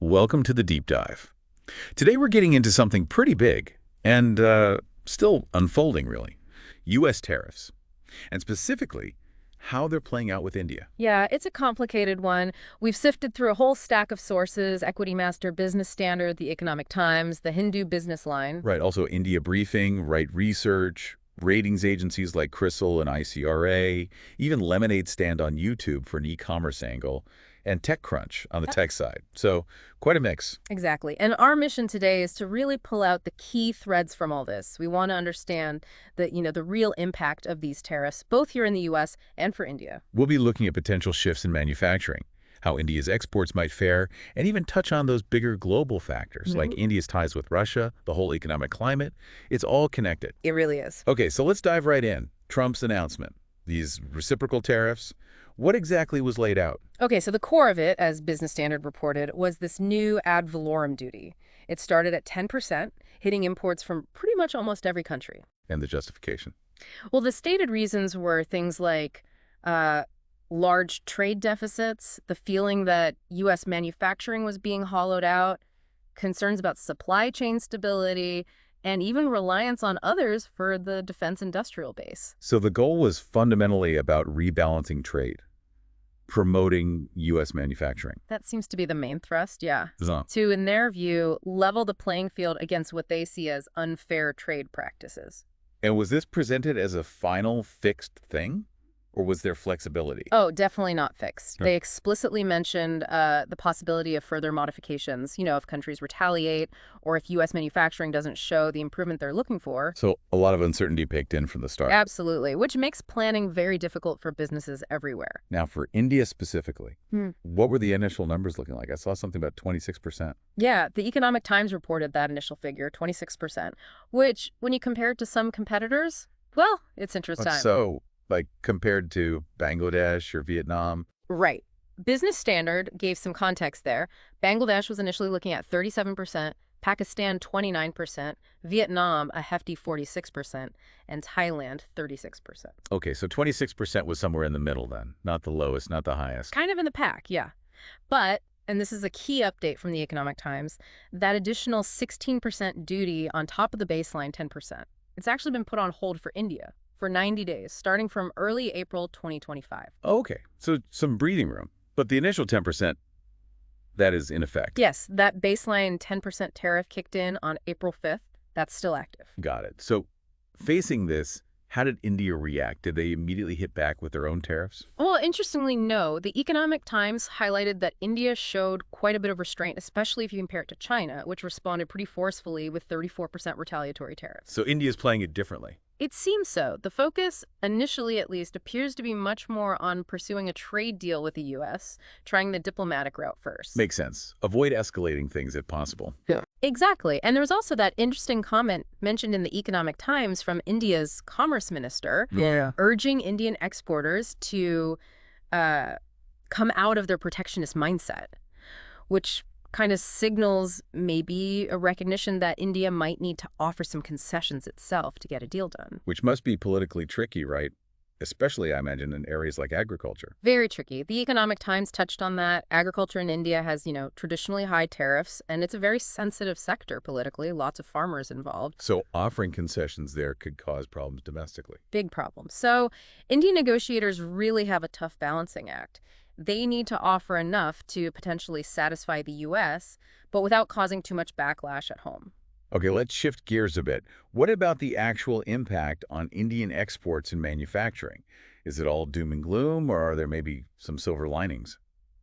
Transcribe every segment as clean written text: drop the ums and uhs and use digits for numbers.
welcome to the deep dive. Today we're getting into something pretty big and still unfolding, really. U.S. tariffs, and specifically how they're playing out with India. Yeah, it's a complicated one. We've sifted through a whole stack of sources: Equity Master, Business Standard, The Economic Times, the Hindu Business Line. Right, also India Briefing, Right Research, ratings agencies like CRISIL and ICRA, even Lemonade Stand on YouTube for an e-commerce angle, and TechCrunch on the tech side. So quite a mix. Exactly. And our mission today is to really pull out the key threads from all this. We want to understand the real impact of these tariffs, both here in the U.S. and for India. We'll be looking at potential shifts in manufacturing, how India's exports might fare, and even touch on those bigger global factors like India's ties with Russia, the whole economic climate. It's all connected. It really is. Okay, so let's dive right in. Trump's announcement, these reciprocal tariffs. What exactly was laid out? Okay, so the core of it, as Business Standard reported, was this new ad valorem duty. It started at 10%, hitting imports from pretty much almost every country. And the justification. Well, the stated reasons were things like large trade deficits, the feeling that U.S. manufacturing was being hollowed out, concerns about supply chain stability, and even reliance on others for the defense industrial base. So the goal was fundamentally about rebalancing trade, promoting U.S. manufacturing. That seems to be the main thrust, yeah. Huh. To, in their view, level the playing field against what they see as unfair trade practices. And was this presented as a final fixed thing? Or was there flexibility? Oh, definitely not fixed. Sure. They explicitly mentioned the possibility of further modifications, if countries retaliate or if U.S. manufacturing doesn't show the improvement they're looking for. So a lot of uncertainty baked in from the start. Absolutely, which makes planning very difficult for businesses everywhere. Now, for India specifically, what were the initial numbers looking like? I saw something about 26%. Yeah, the Economic Times reported that initial figure, 26%, which, when you compare it to some competitors, well, it's interesting. So, like compared to Bangladesh or Vietnam? Right. Business Standard gave some context there. Bangladesh was initially looking at 37%, Pakistan 29%, Vietnam a hefty 46%, and Thailand 36%. Okay, so 26% was somewhere in the middle then, not the lowest, not the highest. Kind of in the pack, yeah. But, and this is a key update from the Economic Times, that additional 16% duty on top of the baseline 10%, it's actually been put on hold for India for 90 days, starting from early April 2025. Okay, so some breathing room. But the initial 10%, that is in effect. Yes, that baseline 10% tariff kicked in on April 5th. That's still active. Got it. So facing this, how did India react? Did they immediately hit back with their own tariffs? Well, interestingly, no. The Economic Times highlighted that India showed quite a bit of restraint, especially if you compare it to China, which responded pretty forcefully with 34% retaliatory tariffs. So India's playing it differently. It seems so. The focus, initially at least, appears to be much more on pursuing a trade deal with the U.S., trying the diplomatic route first. Makes sense. Avoid escalating things if possible. Yeah. Exactly. And there was also that interesting comment mentioned in the Economic Times from India's commerce minister, urging Indian exporters to come out of their protectionist mindset, which kind of signals maybe a recognition that India might need to offer some concessions itself to get a deal done. Which must be politically tricky, right? Especially, I imagine, in areas like agriculture. Very tricky. The Economic Times touched on that. Agriculture in India has, traditionally high tariffs, and it's a very sensitive sector politically, lots of farmers involved. So offering concessions there could cause problems domestically. Big problems. So Indian negotiators really have a tough balancing act. They need to offer enough to potentially satisfy the U.S., but without causing too much backlash at home. Okay, let's shift gears a bit. What about the actual impact on Indian exports and manufacturing? Is it all doom and gloom, or are there maybe some silver linings?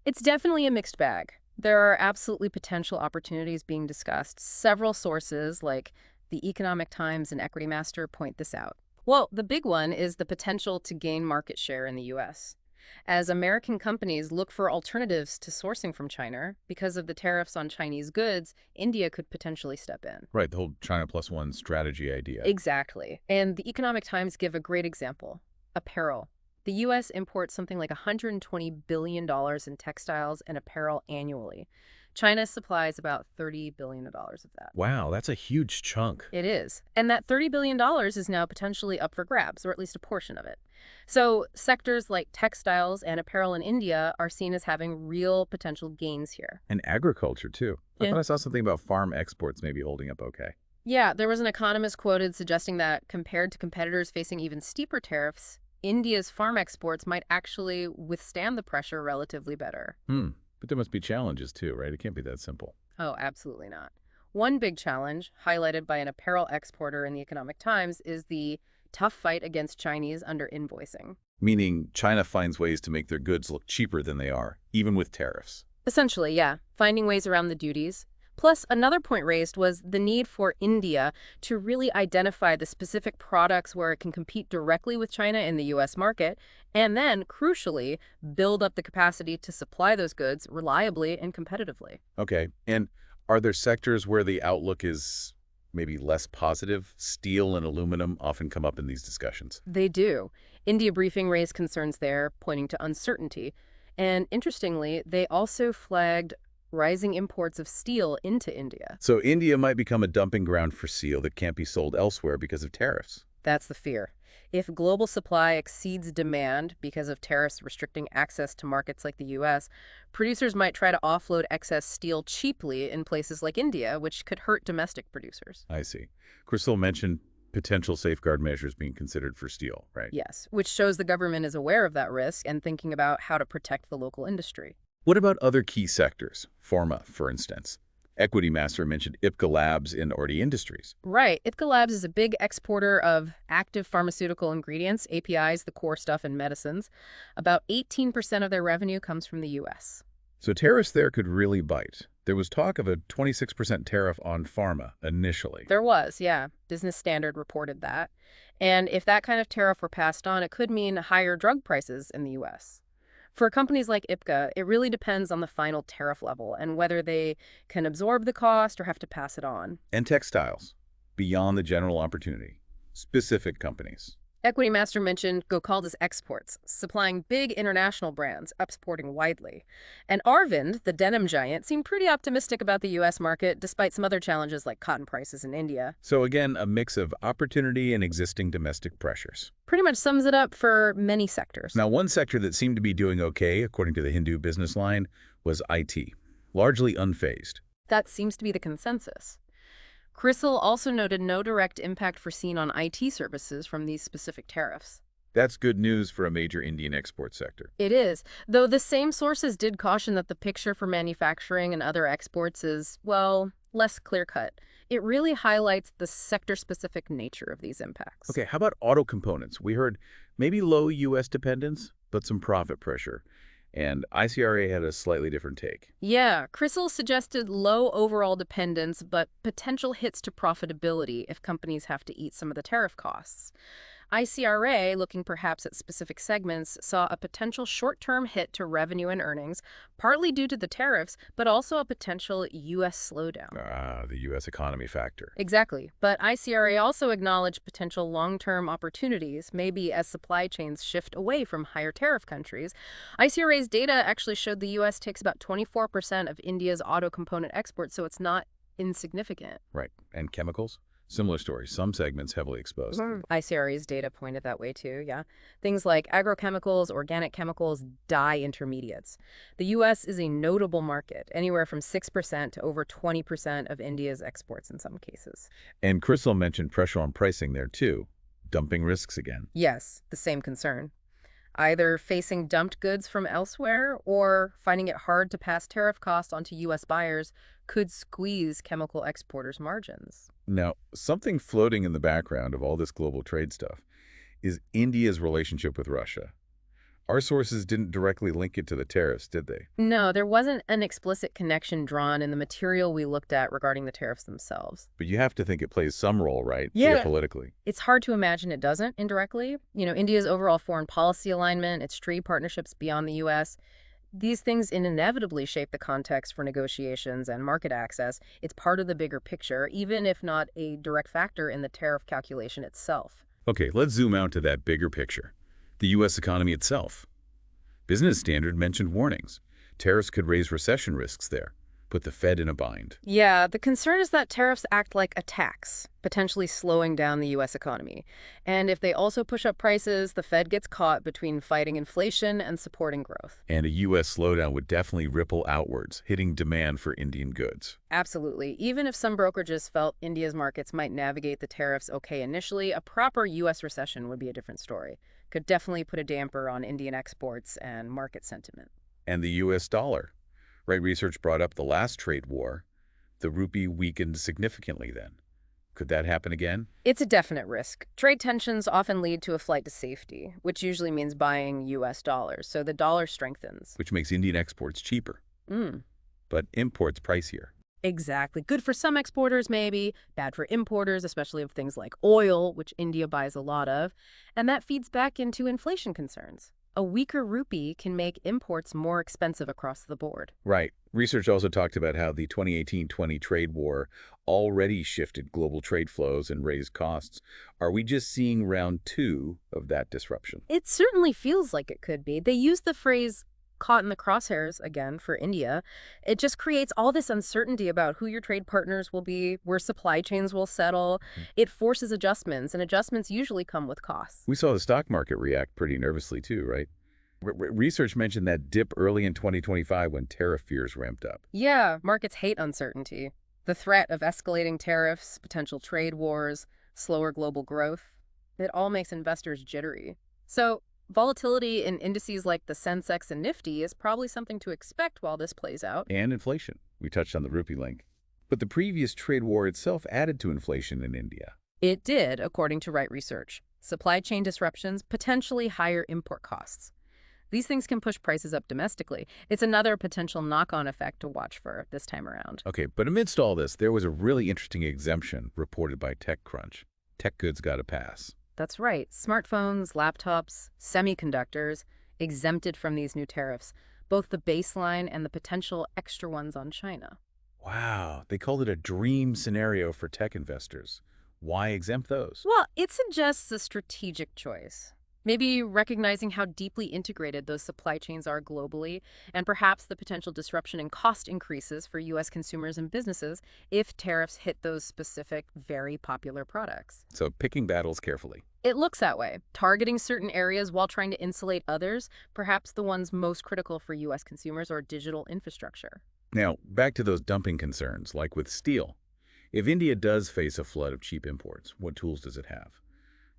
It's definitely a mixed bag. There are absolutely potential opportunities being discussed. Several sources, like the Economic Times and Equity Master, point this out. Well, the big one is the potential to gain market share in the U.S. As American companies look for alternatives to sourcing from China, because of the tariffs on Chinese goods, India could potentially step in. Right, the whole China plus one strategy idea. Exactly. And the Economic Times give a great example. Apparel. The U.S. imports something like $120 billion in textiles and apparel annually. China supplies about $30 billion of that. Wow, that's a huge chunk. It is. And that $30 billion is now potentially up for grabs, or at least a portion of it. So sectors like textiles and apparel in India are seen as having real potential gains here. And agriculture, too. I Yeah. thought I saw something about farm exports maybe holding up okay. Yeah, there was an economist quoted suggesting that compared to competitors facing even steeper tariffs, India's farm exports might actually withstand the pressure relatively better. But there must be challenges, too, right? It can't be that simple. Oh, absolutely not. One big challenge, highlighted by an apparel exporter in the Economic Times, is the tough fight against Chinese under-invoicing. Meaning China finds ways to make their goods look cheaper than they are, even with tariffs. Essentially, yeah, finding ways around the duties. Plus, another point raised was the need for India to really identify the specific products where it can compete directly with China in the U.S. market, and then, crucially, build up the capacity to supply those goods reliably and competitively. Okay, and are there sectors where the outlook is maybe less positive? Steel and aluminum often come up in these discussions. They do. India Briefing raised concerns there, pointing to uncertainty. And interestingly, they also flagged rising imports of steel into India. So India might become a dumping ground for steel that can't be sold elsewhere because of tariffs. That's the fear. If global supply exceeds demand because of tariffs restricting access to markets like the U.S., producers might try to offload excess steel cheaply in places like India, which could hurt domestic producers. I see. Crystal mentioned potential safeguard measures being considered for steel, right? Yes, which shows the government is aware of that risk and thinking about how to protect the local industry. What about other key sectors? Pharma, for instance. Equity Master mentioned IPCA Labs in Orty Industries. Right. IPCA Labs is a big exporter of active pharmaceutical ingredients, APIs, the core stuff in medicines. About 18% of their revenue comes from the U.S. So tariffs there could really bite. There was talk of a 26% tariff on pharma initially. There was, yeah. Business Standard reported that. And if that kind of tariff were passed on, it could mean higher drug prices in the U.S. For companies like IPCA, it really depends on the final tariff level and whether they can absorb the cost or have to pass it on. And textiles, beyond the general opportunity. Specific companies. Equity Master mentioned Gokald's exports, supplying big international brands, exporting widely. And Arvind, the denim giant, seemed pretty optimistic about the U.S. market, despite some other challenges like cotton prices in India. So again, a mix of opportunity and existing domestic pressures. Pretty much sums it up for many sectors. Now, one sector that seemed to be doing okay, according to the Hindu Business Line, was IT, largely unfazed. That seems to be the consensus. Crystal also noted no direct impact foreseen on IT services from these specific tariffs. That's good news for a major Indian export sector. It is, though the same sources did caution that the picture for manufacturing and other exports is, well, less clear-cut. It really highlights the sector-specific nature of these impacts. Okay, how about auto components? We heard maybe low U.S. dependence, but some profit pressure. And ICRA had a slightly different take. Yeah, Crystal suggested low overall dependence, but potential hits to profitability if companies have to eat some of the tariff costs. ICRA, looking perhaps at specific segments, saw a potential short-term hit to revenue and earnings, partly due to the tariffs, but also a potential U.S. slowdown. The U.S. economy factor. Exactly. But ICRA also acknowledged potential long-term opportunities, maybe as supply chains shift away from higher tariff countries. ICRA's data actually showed the U.S. takes about 24% of India's auto component exports, so it's not insignificant. Right. And chemicals? Similar story. Some segments heavily exposed. ICRA's data pointed that way too, yeah. Things like agrochemicals, organic chemicals, dye intermediates. The U.S. is a notable market, anywhere from 6% to over 20% of India's exports in some cases. And Crystal mentioned pressure on pricing there too. Dumping risks again. Yes, the same concern. Either facing dumped goods from elsewhere or finding it hard to pass tariff costs onto U.S. buyers could squeeze chemical exporters' margins. Now, something floating in the background of all this global trade stuff is India's relationship with Russia. Our sources didn't directly link it to the tariffs, did they? No, there wasn't an explicit connection drawn in the material we looked at regarding the tariffs themselves. But you have to think it plays some role, right? Yeah. Geopolitically. It's hard to imagine it doesn't indirectly. India's overall foreign policy alignment, its trade partnerships beyond the U.S., these things inevitably shape the context for negotiations and market access. It's part of the bigger picture, even if not a direct factor in the tariff calculation itself. Okay, let's zoom out to that bigger picture. The U.S. economy itself. Business Standard mentioned warnings. Tariffs could raise recession risks there, put the Fed in a bind. Yeah, the concern is that tariffs act like a tax, potentially slowing down the U.S. economy. And if they also push up prices, the Fed gets caught between fighting inflation and supporting growth. And a U.S. slowdown would definitely ripple outwards, hitting demand for Indian goods. Absolutely. Even if some brokerages felt India's markets might navigate the tariffs okay initially, a proper U.S. recession would be a different story. Could definitely put a damper on Indian exports and market sentiment. And the U.S. dollar. Right, research brought up the last trade war. The rupee weakened significantly then. Could that happen again? It's a definite risk. Trade tensions often lead to a flight to safety, which usually means buying U.S. dollars, so the dollar strengthens. Which makes Indian exports cheaper, Mm. but imports pricier. Exactly. Good for some exporters, maybe. Bad for importers, especially of things like oil, which India buys a lot of. And that feeds back into inflation concerns. A weaker rupee can make imports more expensive across the board. Right. Research also talked about how the 2018-20 trade war already shifted global trade flows and raised costs. Are we just seeing round two of that disruption? It certainly feels like it could be. They use the phrase caught in the crosshairs again for India. It just creates all this uncertainty about who your trade partners will be, where supply chains will settle. It forces adjustments, and adjustments usually come with costs. We saw the stock market react pretty nervously too, right? Research mentioned that dip early in 2025 when tariff fears ramped up. Yeah, markets hate uncertainty. The threat of escalating tariffs, potential trade wars, slower global growth, it all makes investors jittery. So, volatility in indices like the Sensex and Nifty is probably something to expect while this plays out. And inflation. We touched on the rupee link. But the previous trade war itself added to inflation in India. It did, according to Right Research. Supply chain disruptions, potentially higher import costs. These things can push prices up domestically. It's another potential knock-on effect to watch for this time around. Okay, but amidst all this, there was a really interesting exemption reported by TechCrunch. Tech goods got a pass. That's right. Smartphones, laptops, semiconductors exempted from these new tariffs, both the baseline and the potential extra ones on China. Wow, they called it a dream scenario for tech investors. Why exempt those? Well, it suggests a strategic choice. Maybe recognizing how deeply integrated those supply chains are globally, and perhaps the potential disruption and cost increases for U.S. consumers and businesses if tariffs hit those specific, very popular products. So picking battles carefully. It looks that way, targeting certain areas while trying to insulate others, perhaps the ones most critical for U.S. consumers or digital infrastructure. Now, back to those dumping concerns, like with steel. If India does face a flood of cheap imports, what tools does it have?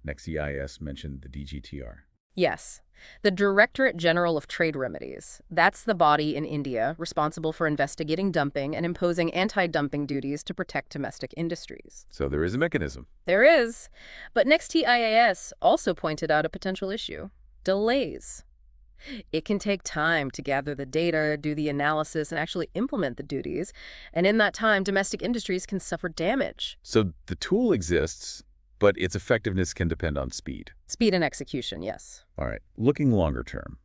Next, EIS mentioned the DGTR. Yes, the Directorate General of Trade Remedies. That's the body in India responsible for investigating dumping and imposing anti-dumping duties to protect domestic industries. So there is a mechanism. There is. But next EIS also pointed out a potential issue: delays. It can take time to gather the data, do the analysis, and actually implement the duties. And in that time, domestic industries can suffer damage. So the tool exists, but its effectiveness can depend on speed. Speed and execution, yes. All right, looking longer term.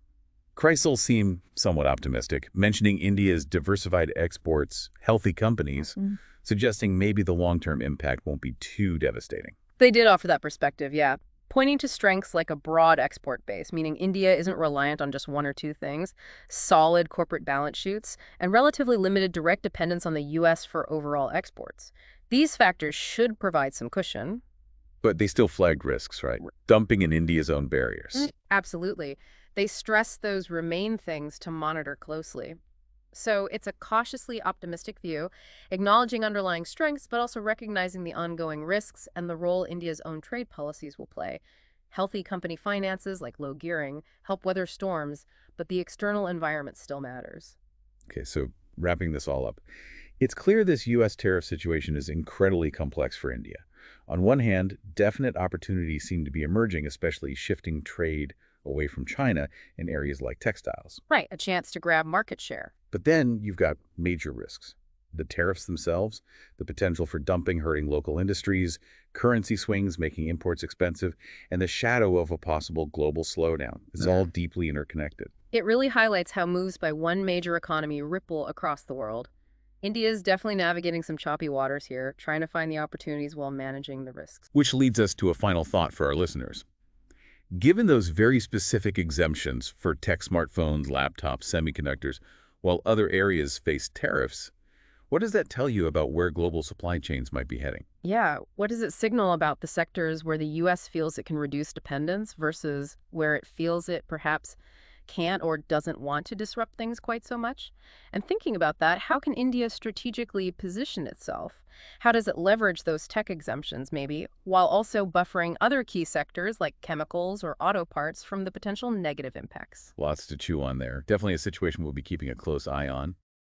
Chrysler seemed somewhat optimistic, mentioning India's diversified exports, healthy companies, suggesting maybe the long-term impact won't be too devastating. They did offer that perspective, yeah. Pointing to strengths like a broad export base, meaning India isn't reliant on just one or two things, solid corporate balance sheets, and relatively limited direct dependence on the U.S. for overall exports. These factors should provide some cushion. But they still flagged risks, right? Dumping in India's own barriers. Absolutely. They stress those remain things to monitor closely. So it's a cautiously optimistic view, acknowledging underlying strengths, but also recognizing the ongoing risks and the role India's own trade policies will play. Healthy company finances, like low gearing, help weather storms, but the external environment still matters. Okay, so wrapping this all up, it's clear this U.S. tariff situation is incredibly complex for India. On one hand, definite opportunities seem to be emerging, especially shifting trade away from China in areas like textiles. Right, a chance to grab market share. But then you've got major risks. The tariffs themselves, the potential for dumping hurting local industries, currency swings making imports expensive, and the shadow of a possible global slowdown. It's all deeply interconnected. It really highlights how moves by one major economy ripple across the world. India is definitely navigating some choppy waters here, trying to find the opportunities while managing the risks. Which leads us to a final thought for our listeners. Given those very specific exemptions for tech smartphones, laptops, semiconductors, while other areas face tariffs, What does that tell you about where global supply chains might be heading? Yeah, what does it signal about the sectors where the U.S. feels it can reduce dependence versus where it feels it perhaps can't or doesn't want to disrupt things quite so much? And thinking about that, how can India strategically position itself? How does it leverage those tech exemptions, maybe, while also buffering other key sectors like chemicals or auto parts from the potential negative impacts? Lots to chew on there. Definitely a situation we'll be keeping a close eye on.